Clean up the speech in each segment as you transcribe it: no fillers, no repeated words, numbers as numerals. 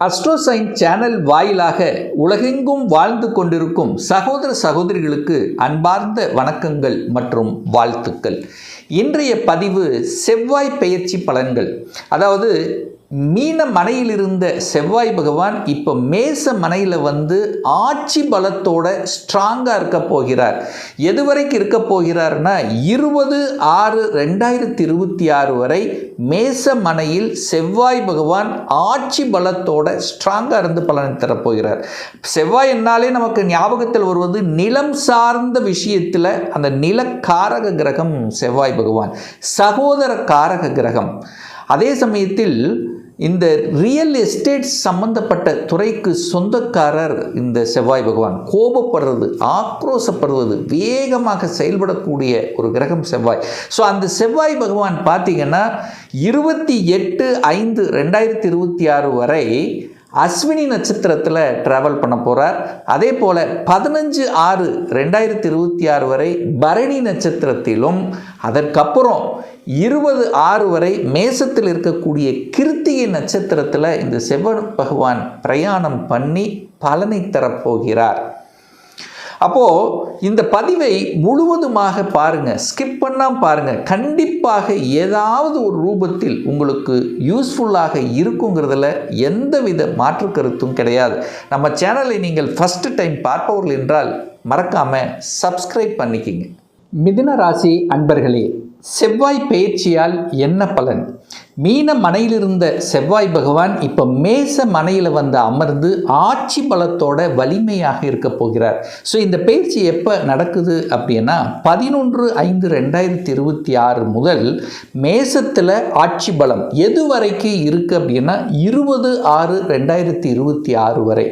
அஸ்ட்ரோசைன் channel வாயிலாக உலகெங்கும் வாழ்ந்து கொண்டிருக்கும் சகோதர சகோதரிகளுக்கு அன்பார்ந்த வணக்கங்கள் மற்றும் வாழ்த்துக்கள். இன்றைய பதிவு செவ்வாய் பெயர்ச்சி பலன்கள். அதாவது மீன மனையில் இருந்த செவ்வாய் பகவான் இப்போ மேச மனையில் வந்து ஆட்சி பலத்தோட ஸ்ட்ராங்காக இருக்க போகிறார். எது வரைக்கும் இருக்க போகிறார்னா 20/6/2026 வரை மேச மனையில் செவ்வாய் பகவான் ஆட்சி பலத்தோட ஸ்ட்ராங்காக இருந்து பலனை தரப்போகிறார். செவ்வாய் என்னாலே நமக்கு ஞாபகத்தில் வருவது நிலம் சார்ந்த விஷயத்தில் அந்த நிலக்காரக கிரகம் செவ்வாய் பகவான், சகோதர காரக கிரகம். அதே சமயத்தில் இந்த ரியல் எஸ்டேட் சம்பந்தப்பட்ட துறைக்கு சொந்தக்காரர் இந்த செவ்வாய் பகவான். கோபப்படுறது, ஆக்ரோசப்படுவது, வேகமாக செயல்படக்கூடிய ஒரு கிரகம் செவ்வாய். ஸோ அந்த செவ்வாய் பகவான் பார்த்தீங்கன்னா 28/5/2026 வரை அஸ்வினி நட்சத்திரத்தில் ட்ராவல் பண்ண போகிறார். அதே போல் 15/6/2026 வரை பரணி நட்சத்திரத்திலும், அதற்கப்புறம் 20/6 வரை மேசத்தில் இருக்கக்கூடிய கிருத்திகை நட்சத்திரத்தில் இந்த செவ்வாய் பகவான் பிரயாணம் பண்ணி பலனை தரப்போகிறார். அப்போது இந்த பதிவை முழுவதுமாக பாருங்கள், ஸ்கிப் பண்ணாமல் பாருங்கள். கண்டிப்பாக ஏதாவது ஒரு ரூபத்தில் உங்களுக்கு யூஸ்ஃபுல்லாக இருக்குங்கிறதுல எந்தவித மாற்று கருத்தும் கிடையாது. நம்ம சேனலை நீங்கள் ஃபஸ்ட்டு டைம் பார்ப்பவர்கள் என்றால் மறக்காமல் சப்ஸ்கிரைப் பண்ணிக்கிங்க. மிதுன ராசி அன்பர்களே, செவ்வாய் பெயர்ச்சியால் என்ன பலன்? மீன மனையிலிருந்த செவ்வாய் பகவான் இப்போ மேச மனையில் வந்து அமர்ந்து ஆட்சி பலத்தோட வலிமையாக இருக்க போகிறார். ஸோ இந்த பயிற்சி எப்போ நடக்குது அப்படின்னா 11/5/2026 முதல் மேசத்தில் ஆட்சி பலம் எது வரைக்கும் இருக்குது அப்படின்னா 20/6/2026 வரை.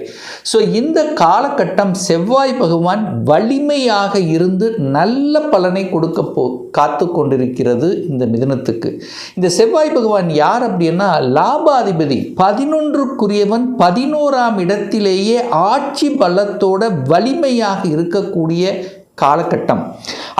ஸோ இந்த காலகட்டம் செவ்வாய் பகவான் வலிமையாக இருந்து நல்ல பலனை கொடுக்க காத்து கொண்டிருக்கிறது இந்த மிதுனத்துக்கு. இந்த செவ்வாய் பகவான் யார் அப்படின்னா லாபாதிபதி, 11க்குரியவன், 11ஆம் இடத்திலேயே ஆட்சி பலத்தோட வலிமையாக இருக்கக்கூடிய காலகட்டம்.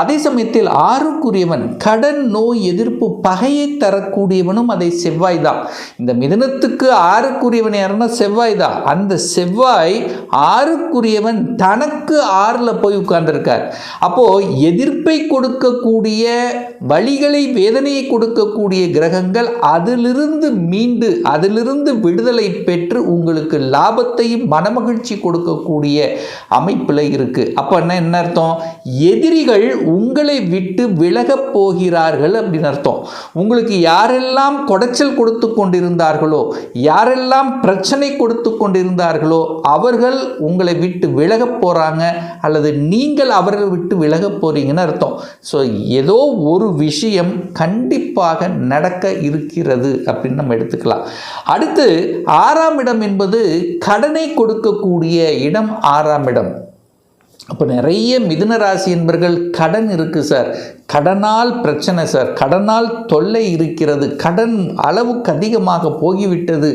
அதே சமயத்தில் 6க்குரியவன் கடன், நோய், எதிர்ப்பு, பகையை தரக்கூடியவனும் அதை செவ்வாய் தான். இந்த மிதுனத்துக்கு 6க்குரியவன் யாருன்னா செவ்வாய் தான். அந்த செவ்வாய் 6க்குரியவன் தனக்கு 6ல் போய் உட்கார்ந்துருக்கார். அப்போது எதிர்ப்பை கொடுக்கக்கூடிய, வலிகளை, வேதனையை கொடுக்கக்கூடிய கிரகங்கள் அதிலிருந்து மீண்டு, அதிலிருந்து விடுதலை பெற்று உங்களுக்கு லாபத்தையும் மனமகிழ்ச்சி கொடுக்கக்கூடிய அமைப்பில் இருக்குது. அப்போ என்ன அர்த்தம்? எதிரிகள் உங்களை விட்டு விலகப் போகிறார்கள் அப்படின்னு அர்த்தம். உங்களுக்கு யாரெல்லாம் கொடைச்சல் கொடுத்து கொண்டிருந்தார்களோ, யாரெல்லாம் பிரச்சனை கொடுத்து கொண்டிருந்தார்களோ அவர்கள் உங்களை விட்டு விலகப் போகிறாங்க, அல்லது நீங்கள் அவர்கள் விட்டு விலகப் போகிறீங்கன்னு அர்த்தம். ஸோ ஏதோ ஒரு விஷயம் கண்டிப்பாக நடக்க இருக்கிறது அப்படின்னு நம்ம எடுத்துக்கலாம். அடுத்து 6ஆம் இடம் என்பது கடனை கொடுக்கக்கூடிய இடம். 6ஆம் இடம். அப்போ நிறைய மிதுன ராசி என்பர்கள் கடன் இருக்குது சார், கடனால் பிரச்சனை சார், கடனால் தொல்லை இருக்கிறது, கடன் அளவுக்கு அதிகமாக போகிவிட்டது,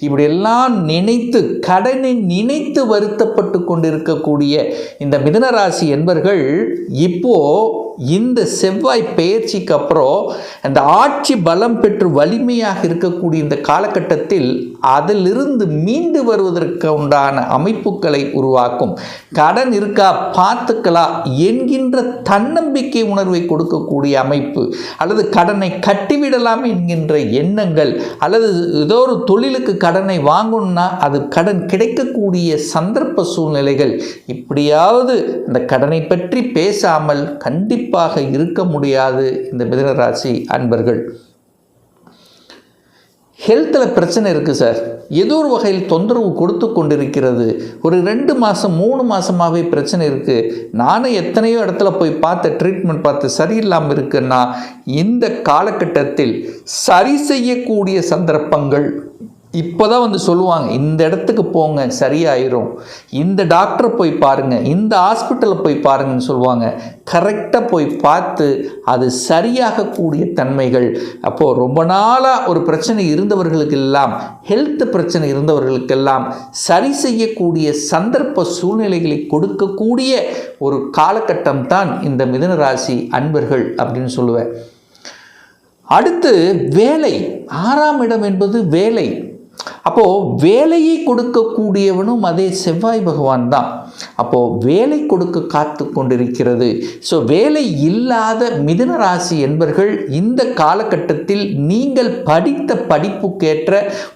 இப்படியெல்லாம் நினைத்து, கடனை நினைத்து வருத்தப்பட்டு கொண்டிருக்கக்கூடிய இந்த மிதுன ராசி என்பர்கள் இப்போது இந்த செவ்வாய் பெயர்ச்சிக்கு அப்புறம் அந்த ஆட்சி பலம் பெற்று வலிமையாக இருக்கக்கூடிய இந்த காலகட்டத்தில் அதிலிருந்து மீண்டு வருவதற்கு உண்டான அமைப்புகளை உருவாக்கும். கடன் இருக்கா பார்த்துக்கலாம் என்கின்ற தன்னம்பிக்கை உணர்வை கொடுக்கக்கூடிய அமைப்பு, அல்லது கடனை கட்டிவிடலாம் என்கின்ற எண்ணங்கள், அல்லது ஏதோ ஒரு தொழிலுக்கு கடனை வாங்கணும்னா அது கடன் கிடைக்கக்கூடிய சந்தர்ப்ப சூழ்நிலைகள், இப்படியாவது இந்த கடனை பற்றி பேசாமல் கண்டிப்பாக இருக்க முடியாது இந்த மிதுன ராசி அன்பர்கள். ஹெல்த்தில் பிரச்சனை இருக்குது சார், ஏதோ ஒரு வகையில் தொந்தரவு கொடுத்து கொண்டிருக்கிறது, ஒரு 2 மாதம் 3 மாதமாகவே பிரச்சனை இருக்குது, நானும் எத்தனையோ இடத்துல போய் பார்த்து ட்ரீட்மெண்ட் பார்த்து சரியில்லாமல் இருக்குன்னா இந்த காலகட்டத்தில் சரி செய்யக்கூடிய சந்தர்ப்பங்கள் இப்போ தான் வந்து சொல்லுவாங்க, இந்த இடத்துக்கு போங்க சரியாயிரும், இந்த டாக்டரை போய் பாருங்கள், இந்த ஹாஸ்பிட்டலில் போய் பாருங்கன்னு சொல்லுவாங்க. கரெக்டாக போய் பார்த்து அது சரியாகக்கூடிய தன்மைகள். அப்போது ரொம்ப நாளாக ஒரு பிரச்சனை இருந்தவர்களுக்கெல்லாம், ஹெல்த் பிரச்சனை இருந்தவர்களுக்கெல்லாம் சரி செய்யக்கூடிய சந்தர்ப்ப சூழ்நிலைகளை கொடுக்கக்கூடிய ஒரு காலகட்டம் தான் இந்த மிதுன ராசி அன்பர்கள் அப்படின்னு சொல்லுவேன். அடுத்து வேலை. 6ஆம் இடம் என்பது வேலை. அப்போது வேலையை கொடுக்கக்கூடியவனும் அதே செவ்வாய் பகவான் தான். அப்போது வேலை கொடுக்க காத்து கொண்டிருக்கிறது. ஸோ வேலை இல்லாத மிதுன ராசி என்பர்கள் இந்த காலகட்டத்தில் நீங்கள் படித்த படிப்புக்கேற்ற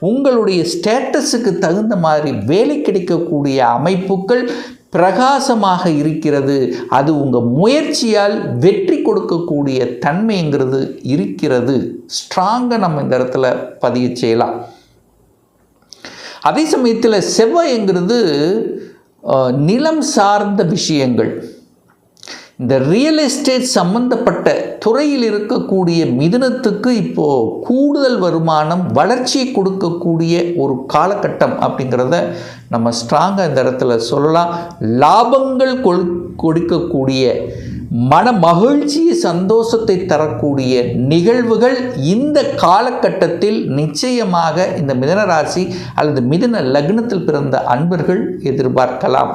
உங்களுடைய ஸ்டேட்டஸுக்கு தகுந்த மாதிரி வேலை கிடைக்கக்கூடிய அமைப்புகள் பிரகாசமாக இருக்கிறது. அது உங்கள் முயற்சியால் வெற்றி கொடுக்கக்கூடிய தன்மைங்கிறது இருக்கிறது. ஸ்ட்ராங்காக நம்ம இந்த இடத்துல பதிவு செய்யலாம். அதே சமயத்தில் செவ்வாய்ங்கிறது நிலம் சார்ந்த விஷயங்கள், இந்த ரியல் எஸ்டேட் சம்பந்தப்பட்ட துறையில் இருக்கக்கூடிய மிதுனத்துக்கு இப்போது கூடுதல் வருமானம் வளர்ச்சியை கொடுக்கக்கூடிய ஒரு காலகட்டம் அப்படிங்கிறத நம்ம ஸ்ட்ராங்காக இந்த இடத்துல சொல்லலாம். லாபங்கள் கொடுக்கக்கூடிய மன மகிழ்ச்சியை சந்தோஷத்தை தரக்கூடிய நிகழ்வுகள் இந்த காலகட்டத்தில் நிச்சயமாக இந்த மிதுன ராசி அல்லது மிதுன லக்னத்தில் பிறந்த அன்பர்கள் எதிர்பார்க்கலாம்.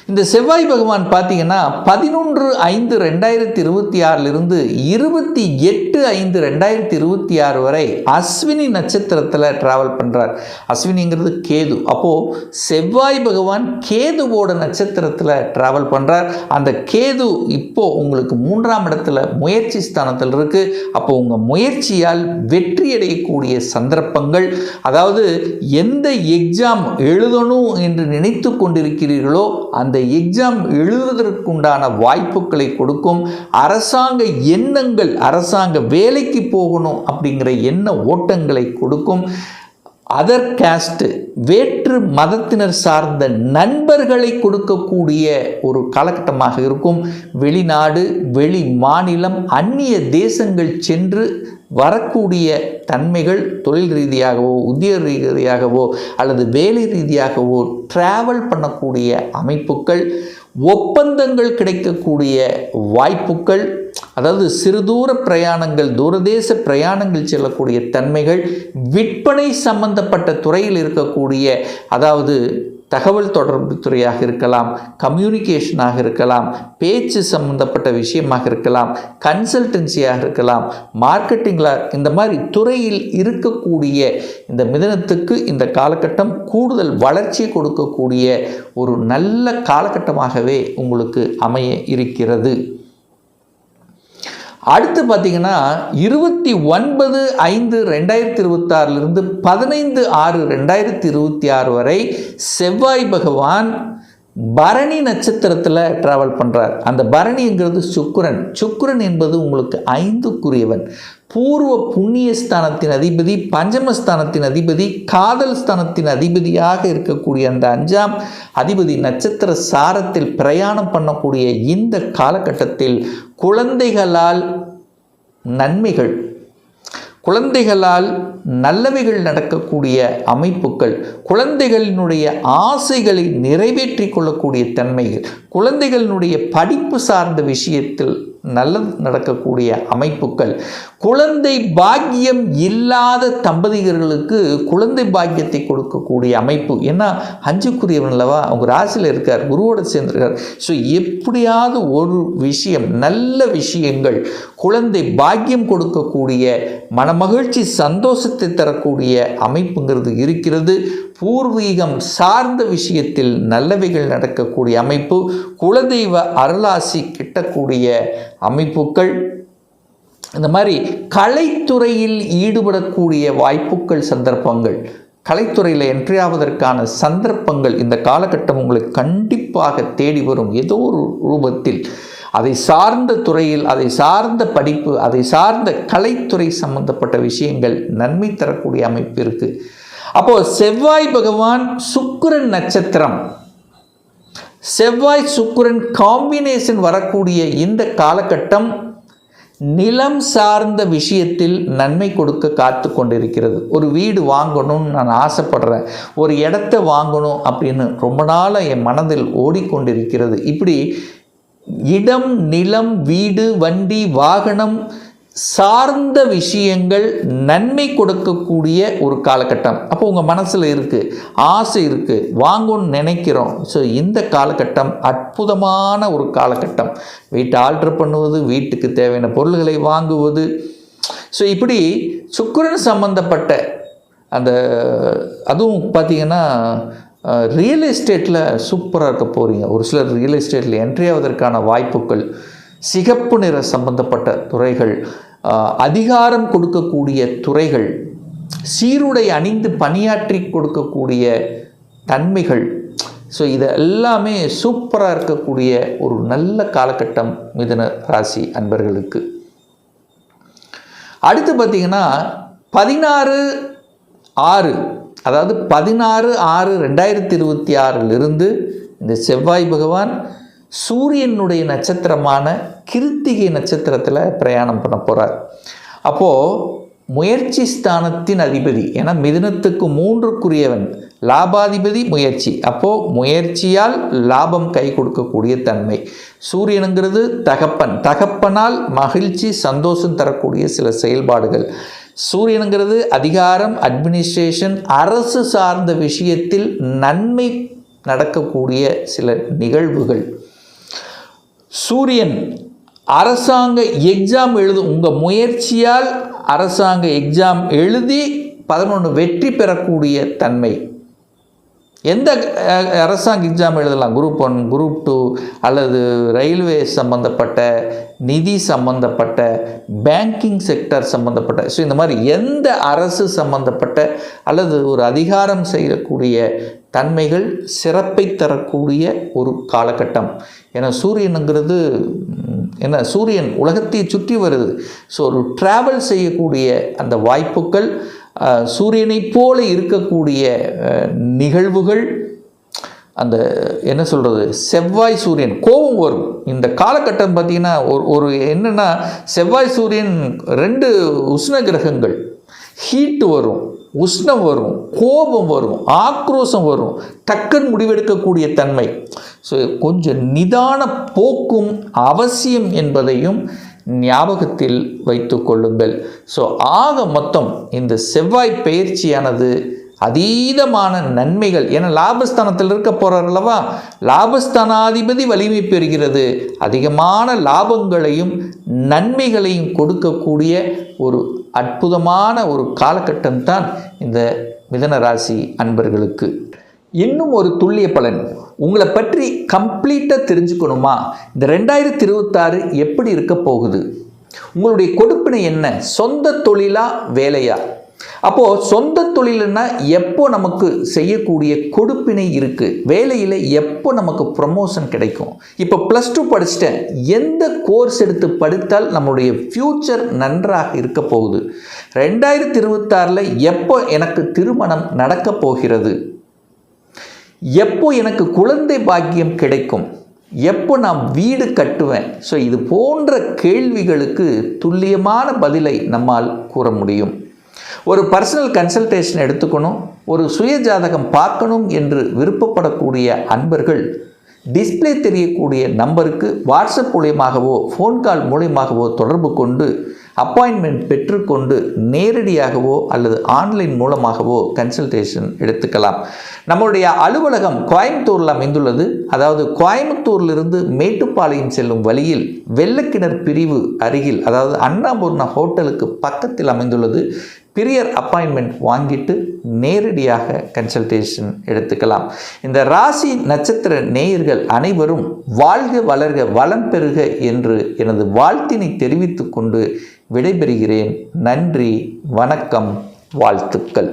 இந்த செவ்வாய் பகவான் பார்த்தீங்கன்னா 11/5/2026 28/5/2026 வரை அஸ்வினி நட்சத்திரத்தில் ட்ராவல் பண்ணுறார். அஸ்வினிங்கிறது கேது. அப்போது செவ்வாய் பகவான் கேதுவோட நட்சத்திரத்தில் ட்ராவல் பண்ணுறார். அந்த கேது இப்போது உங்களுக்கு 3ஆம் இடத்துல முயற்சி ஸ்தானத்தில் இருக்குது. அப்போது உங்கள் முயற்சியால் வெற்றி அடையக்கூடிய சந்தர்ப்பங்கள், அதாவது எந்த எக்ஸாம் எழுதணும் என்று நினைத்து கொண்டிருக்கிறீர்களோ அந்த எக்ஸாம் எழுதுவதற்குண்டான வாய்ப்புகளை கொடுக்கும். அரசாங்க எண்ணங்கள், அரசாங்க வேலைக்கு போகணும் அப்படிங்கிற எண்ண ஓட்டங்களை கொடுக்கும். அதர் காஸ்ட், வேற்று மதத்தினர் சார்ந்த நண்பர்களை கொடுக்கக்கூடிய ஒரு காலகட்டமாக இருக்கும். வெளிநாடு, வெளி மாநிலம், அந்நிய தேசங்கள் சென்று வரக்கூடிய தன்மைகள், தொழில் ரீதியாகவோ உத்தியோக ரீதியாகவோ அல்லது வேலை ரீதியாகவோ டிராவல் பண்ணக்கூடிய அமைப்புகள், ஒப்பந்தங்கள் கிடைக்கக்கூடிய வாய்ப்புகள், அதாவது சிறுதூர பிரயாணங்கள், தூரதேச பிரயாணங்கள் செல்லக்கூடிய தன்மைகள், விற்பனை சம்பந்தப்பட்ட துறையில் இருக்கக்கூடிய, அதாவது தகவல் தொடர்பு துறையாக இருக்கலாம், கம்யூனிகேஷனாக இருக்கலாம், பேச்சு சம்பந்தப்பட்ட விஷயமாக இருக்கலாம், கன்சல்டன்சியாக இருக்கலாம், மார்க்கெட்டிங்கில், இந்த மாதிரி துறையில் இருக்கக்கூடிய இந்த மிதுனத்துக்கு இந்த காலகட்டம் கூடுதல் வளர்ச்சி கொடுக்கக்கூடிய ஒரு நல்ல காலகட்டமாகவே உங்களுக்கு அமைய இருக்கிறது. அடுத்து பார்த்தீங்கன்னா 29/5/2026 15/6/2026 வரை செவ்வாய் பகவான் பரணி நட்சத்திரத்தில் ட்ராவல் பண்ணுறார். அந்த பரணிங்கிறது சுக்கிரன். சுக்கிரன் என்பது உங்களுக்கு 5க்குரியவன், பூர்வ புண்ணிய ஸ்தானத்தின் அதிபதி, பஞ்சமஸ்தானத்தின் அதிபதி, காதல் ஸ்தானத்தின் அதிபதியாக இருக்கக்கூடிய அந்த 5ஆம் அதிபதி நட்சத்திர சாரத்தில் பிரயாணம் பண்ணக்கூடிய இந்த காலகட்டத்தில் குழந்தைகளால் நன்மைகள், குழந்தைகளால் நல்லவைகள் நடக்கக்கூடிய அமைப்புகள், குழந்தைகளினுடைய ஆசைகளை நிறைவேற்றி கொள்ளக்கூடிய தன்மைகள், குழந்தைகளினுடைய படிப்பு சார்ந்த விஷயத்தில் நல்லது நடக்கக்கூடிய அமைப்புகள், குழந்தை பாக்கியம் இல்லாத தம்பதியர்களுக்கு குழந்தை பாக்கியத்தை கொடுக்கக்கூடிய அமைப்பு. ஏன்னா 5க்குரியவன் அல்லவா, அவங்க ராசியில் இருக்கார், குருவோடு சேர்ந்திருக்கார். ஸோ எப்படியாவது ஒரு விஷயம், நல்ல விஷயங்கள், குழந்தை பாக்கியம் கொடுக்கக்கூடிய, மனமகிழ்ச்சி சந்தோஷத்தை தரக்கூடிய அமைப்புங்கிறது இருக்கிறது. பூர்வீகம் சார்ந்த விஷயத்தில் நல்லவைகள் நடக்கக்கூடிய அமைப்பு, குலதெய்வ அருளாசி கிட்டக்கூடிய அமைப்புகள், இந்த மாதிரி கலைத்துறையில் ஈடுபடக்கூடிய வாய்ப்புகள், சந்தர்ப்பங்கள், கலைத்துறையில் என்ட்ரி ஆவதற்கான சந்தர்ப்பங்கள் இந்த காலகட்டம் உங்களுக்கு கண்டிப்பாக தேடி வரும். ஏதோ ஒரு ரூபத்தில் அதை சார்ந்த துறையில், அதை சார்ந்த படிப்பு, அதை சார்ந்த கலைத்துறை சம்பந்தப்பட்ட விஷயங்கள் நன்மை தரக்கூடிய அமைப்பு இருக்குது. அப்போது செவ்வாய் பகவான் சுக்கிரன் நட்சத்திரம், செவ்வாய் சுக்கிரன் காம்பினேஷன் வரக்கூடிய இந்த காலகட்டம் நிலம் சார்ந்த விஷயத்தில் நன்மை கொடுக்க காத்து கொண்டிருக்கிறது. ஒரு வீடு வாங்கணும்னு நான் ஆசைப்படுறேன், ஒரு இடத்த வாங்கணும் அப்படின்னு ரொம்ப நாளாக என் மனதில் ஓடிக்கொண்டிருக்கிறது. இப்படி இடம், நிலம், வீடு, வண்டி, வாகனம் சார்ந்த விஷயங்கள் நன்மை கொடுக்கக்கூடிய ஒரு காலகட்டம். அப்போ உங்கள் மனசில் இருக்குது, ஆசை இருக்குது, வாங்கணும்னு நினைக்கிறோம். ஸோ இந்த காலகட்டம் அற்புதமான ஒரு காலகட்டம். வீட்டை ஆல்ட்ரு பண்ணுவது, வீட்டுக்கு தேவையான பொருள்களை வாங்குவது, ஸோ இப்படி சுக்கிரன் சம்பந்தப்பட்ட அந்த அதுவும் பார்த்திங்கன்னா ரியல் எஸ்டேட்டில் சூப்பராக இருக்க போகிறீங்க. ஒரு சிலர் ரியல் எஸ்டேட்டில் என்ட்ரி ஆவதற்கான வாய்ப்புகள், சிகப்பு நிற சம்பந்தப்பட்ட துறைகள், அதிகாரம் கொடுக்கக்கூடிய துறைகள், சீருடை அணிந்து பணியாற்றி கொடுக்கக்கூடிய தன்மைகள், ஸோ இது எல்லாமே சூப்பராக இருக்கக்கூடிய ஒரு நல்ல காலகட்டம் மிதுன ராசி அன்பர்களுக்கு. அடுத்து பார்த்திங்கன்னா 16/6 அதாவது 16/6/2026 இந்த செவ்வாய் பகவான் சூரியனுடைய நட்சத்திரமான கிருத்திகை நட்சத்திரத்தில் பிரயாணம் பண்ண போகிறார். அப்போது முயற்சி ஸ்தானத்தின் அதிபதி, ஏன்னா மிதுனத்துக்கு 3க்குரியவன் லாபாதிபதி முயற்சி. அப்போது முயற்சியால் லாபம் கை கொடுக்கக்கூடிய தன்மை. சூரியனுங்கிறது தகப்பனால் மகிழ்ச்சி சந்தோஷம் தரக்கூடிய சில செயல்பாடுகள். சூரியனுங்கிறது அதிகாரம், அட்மினிஸ்ட்ரேஷன், அரசு சார்ந்த விஷயத்தில் நன்மை நடக்கக்கூடிய சில நிகழ்வுகள். சூரியன் அரசாங்க எக்ஸாம் உங்கள் முயற்சியால் அரசாங்க எக்ஸாம் எழுதி 11 வெற்றி பெறக்கூடிய தன்மை. எந்த அரசாங்க எக்ஸாம் எழுதலாம், குரூப் 1, குரூப் 2 அல்லது ரயில்வே சம்பந்தப்பட்ட, நிதி சம்பந்தப்பட்ட, பேங்கிங் செக்டர் சம்பந்தப்பட்ட, ஸோ இந்த மாதிரி எந்த அரசு சம்பந்தப்பட்ட அல்லது ஒரு அதிகாரம் செய்யக்கூடிய தன்மைகள் சிறப்பை தரக்கூடிய ஒரு காலகட்டம். ஏன்னா சூரியனுங்கிறது என்ன, சூரியன் உலகத்தை சுற்றி வருது. ஸோ ஒரு ட்ராவல் செய்யக்கூடிய அந்த வாய்ப்புகள், சூரியனை போல இருக்கக்கூடிய நிகழ்வுகள், அந்த என்ன சொல்கிறது, செவ்வாய் சூரியன் கோபம் வரும். இந்த காலகட்டம் பார்த்திங்கன்னா ஒரு என்னென்னா, செவ்வாய் சூரியன் 2 உஷ்ண கிரகங்கள். ஹீட்டு வரும், உஷ்ணம் வரும், கோபம் வரும், ஆக்ரோஷம் வரும், டக்குன்னு முடிவெடுக்கக்கூடிய தன்மை. ஸோ கொஞ்சம் நிதான போக்கும் அவசியம் என்பதையும் ஞாபகத்தில் வைத்து கொள்ளுங்கள். ஸோ ஆக மொத்தம் இந்த செவ்வாய் பயிற்சியானது அதீதமான நன்மைகள். ஏன்னா லாபஸ்தானத்தில் இருக்க போகிறார் அல்லவா, லாபஸ்தானாதிபதி வலிமை பெறுகிறது. அதிகமான லாபங்களையும் நன்மைகளையும் கொடுக்கக்கூடிய ஒரு அற்புதமான ஒரு காலகட்டம் தான் இந்த மிதுன ராசி அன்பர்களுக்கு. இன்னும் ஒரு துல்லிய பலன் உங்களை பற்றி கம்ப்ளீட்டாக தெரிஞ்சுக்கணுமா? இந்த 2026 எப்படி இருக்க போகுது, உங்களுடைய கொடுப்பினை என்ன, சொந்த தொழிலா வேலையா? அப்போது சொந்த தொழில்னா எப்போ நமக்கு செய்யக்கூடிய கொடுப்பினை இருக்குது, வேலையில் எப்போ நமக்கு ப்ரமோஷன் கிடைக்கும். இப்போ +2 படிச்சுட்டேன், எந்த கோர்ஸ் எடுத்து படித்தால் நம்மளுடைய ஃப்யூச்சர் நன்றாக இருக்க போகுது, 2026 எப்போ எனக்கு திருமணம் நடக்க போகிறது, எப்போ எனக்கு குழந்தை பாக்கியம் கிடைக்கும், எப்போ நான் வீடு கட்டுவேன். ஸோ இது போன்ற கேள்விகளுக்கு துல்லியமான பதிலை நம்மால் கூற முடியும். ஒரு பர்சனல் கன்சல்டேஷன் எடுத்துக்கணும், ஒரு சுய ஜாதகம் பார்க்கணும் என்று விருப்பப்படக்கூடிய அன்பர்கள் டிஸ்பிளே தெரியக்கூடிய நம்பருக்கு வாட்ஸ்அப் மூலியமாகவோ ஃபோன் கால் மூலியமாகவோ தொடர்பு கொண்டு அப்பாயின்மெண்ட் பெற்றுக்கொண்டு நேரடியாகவோ அல்லது ஆன்லைன் மூலமாகவோ கன்சல்டேஷன் எடுத்துக்கலாம். நம்மளுடைய அலுவலகம் கோயம்புத்தூரில் அமைந்துள்ளது. அதாவது கோயம்புத்தூரிலிருந்து மேட்டுப்பாளையம் செல்லும் வழியில் வெள்ளக்கிணர் பிரிவு அருகில், அதாவது அன்னபூர்ணா ஹோட்டலுக்கு பக்கத்தில் அமைந்துள்ளது. பிரியர் அப்பாயின்மெண்ட் வாங்கிட்டு நேரடியாக கன்சல்டேஷன் எடுத்துக்கலாம். இந்த ராசி நட்சத்திர நேயர்கள் அனைவரும் வாழ்க வளர்க வளம் பெறுக என்று எனது வாழ்த்தினை தெரிவித்துக் கொண்டு விடைபெறுகிறேன். நன்றி, வணக்கம், வாழ்த்துக்கள்.